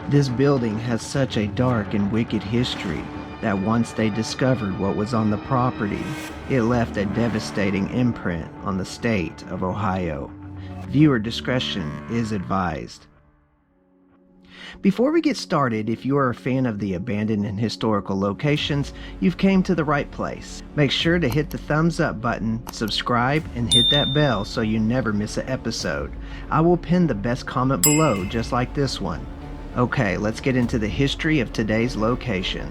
This building has such a dark and wicked history that once they discovered what was on the property, it left a devastating imprint on the state of Ohio. Viewer discretion is advised. Before we get started, if you are a fan of the abandoned and historical locations, you've came to the right place. Make sure to hit the thumbs up button, subscribe, and hit that bell so you never miss an episode. I will pin the best comment below just like this one. Okay, let's get into the history of today's location.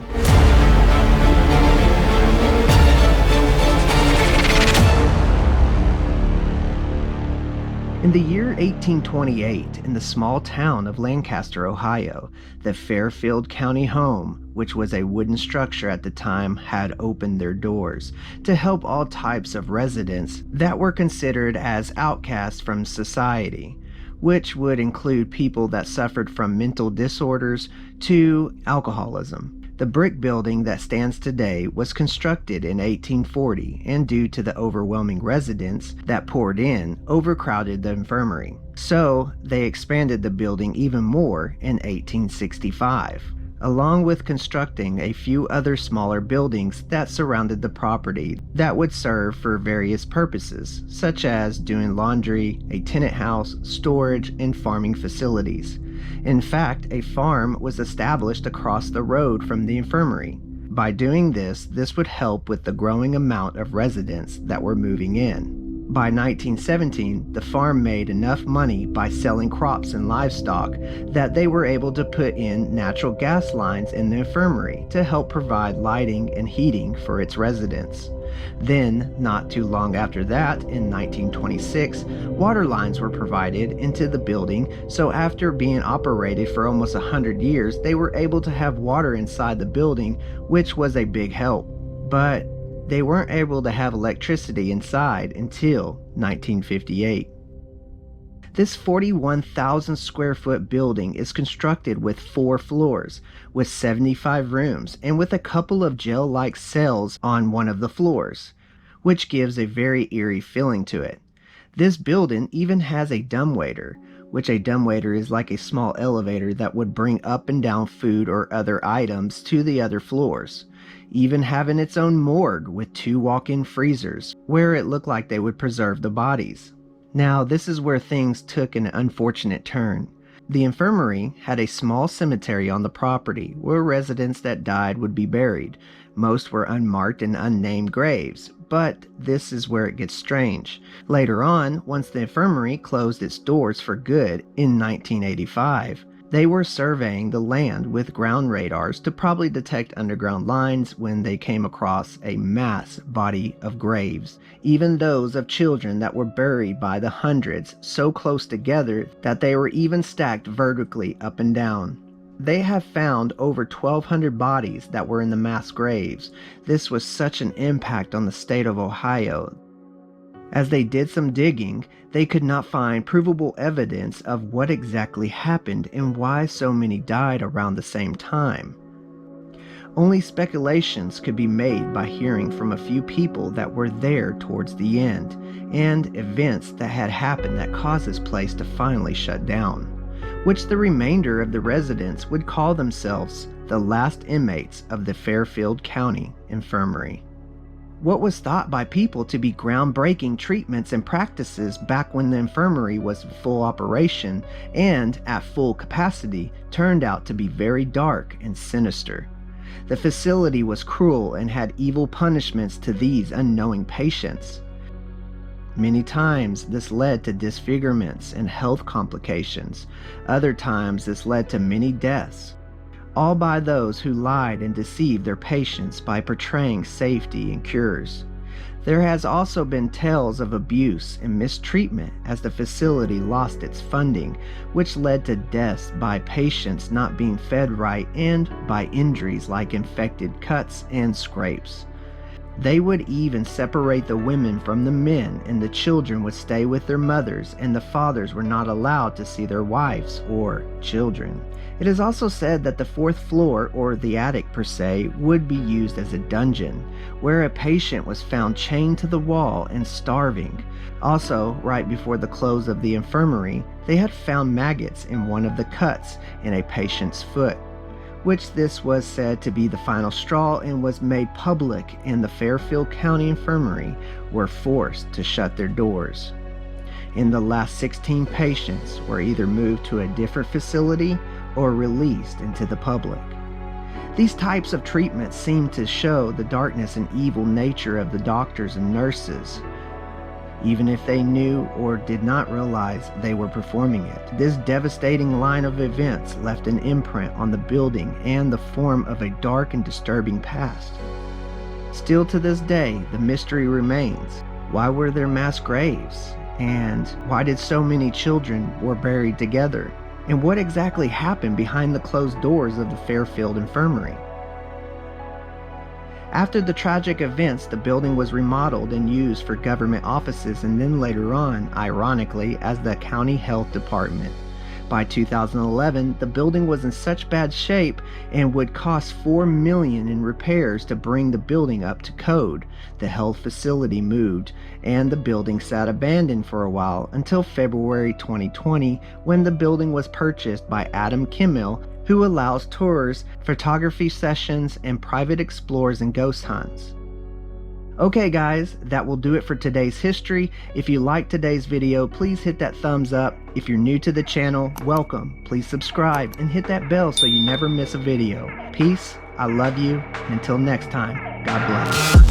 In the year 1828, in the small town of Lancaster, Ohio, the Fairfield County home, which was a wooden structure at the time, had opened their doors to help all types of residents that were considered as outcasts from society, which would include people that suffered from mental disorders to alcoholism. The brick building that stands today was constructed in 1840, and due to the overwhelming residents that poured in, overcrowded the infirmary. So they expanded the building even more in 1865, along with constructing a few other smaller buildings that surrounded the property that would serve for various purposes, such as doing laundry, a tenant house, storage, and farming facilities. In fact, a farm was established across the road from the infirmary. By doing this would help with the growing amount of residents that were moving in. By 1917, the farm made enough money by selling crops and livestock that they were able to put in natural gas lines in the infirmary to help provide lighting and heating for its residents. Then, not too long after that, in 1926, water lines were provided into the building, so after being operated for almost 100 years, they were able to have water inside the building, which was a big help. But they weren't able to have electricity inside until 1958. This 41,000 square foot building is constructed with 4 floors, with 75 rooms, and with a couple of jail-like cells on one of the floors, which gives a very eerie feeling to it. This building even has a dumbwaiter, which a dumbwaiter is like a small elevator that would bring up and down food or other items to the other floors, even having its own morgue with 2 walk-in freezers, where it looked like they would preserve the bodies. Now, this is where things took an unfortunate turn. The infirmary had a small cemetery on the property where residents that died would be buried. Most were unmarked and unnamed graves, but this is where it gets strange. Later on, once the infirmary closed its doors for good in 1985, they were surveying the land with ground radars to probably detect underground lines when they came across a mass body of graves, even those of children that were buried by the hundreds, so close together that they were even stacked vertically up and down. They have found over 1,200 bodies that were in the mass graves. This was such an impact on the state of Ohio. As they did some digging, they could not find provable evidence of what exactly happened and why so many died around the same time. Only speculations could be made by hearing from a few people that were there towards the end, and events that had happened that caused this place to finally shut down, which the remainder of the residents would call themselves the last inmates of the Fairfield County Infirmary. What was thought by people to be groundbreaking treatments and practices back when the infirmary was in full operation and at full capacity turned out to be very dark and sinister. The facility was cruel and had evil punishments to these unknowing patients. Many times this led to disfigurements and health complications. Other times this led to many deaths, all by those who lied and deceived their patients by portraying safety and cures. There has also been tales of abuse and mistreatment as the facility lost its funding, which led to deaths by patients not being fed right and by injuries like infected cuts and scrapes. They would even separate the women from the men, and the children would stay with their mothers, and the fathers were not allowed to see their wives or children. It is also said that the fourth floor, or the attic per se, would be used as a dungeon, where a patient was found chained to the wall and starving. Also, right before the close of the infirmary, they had found maggots in one of the cuts in a patient's foot, which this was said to be the final straw and was made public, and the Fairfield County Infirmary were forced to shut their doors. And the last 16 patients were either moved to a different facility or released into the public. These types of treatments seem to show the darkness and evil nature of the doctors and nurses, even if they knew or did not realize they were performing it. This devastating line of events left an imprint on the building and the form of a dark and disturbing past. Still to this day, the mystery remains. Why were there mass graves? And why did so many children were buried together? And what exactly happened behind the closed doors of the Fairfield Infirmary? After the tragic events, the building was remodeled and used for government offices, and then later on, ironically, as the county health department. By 2011, the building was in such bad shape and would cost $4 million in repairs to bring the building up to code. The health facility moved, and the building sat abandoned for a while until February 2020, when the building was purchased by Adam Kimmel, who allows tours, photography sessions, and private explores and ghost hunts. Okay guys, that will do it for today's history. If you liked today's video, please hit that thumbs up. If you're new to the channel, welcome. Please subscribe and hit that bell so you never miss a video. Peace, I love you, and until next time, God bless.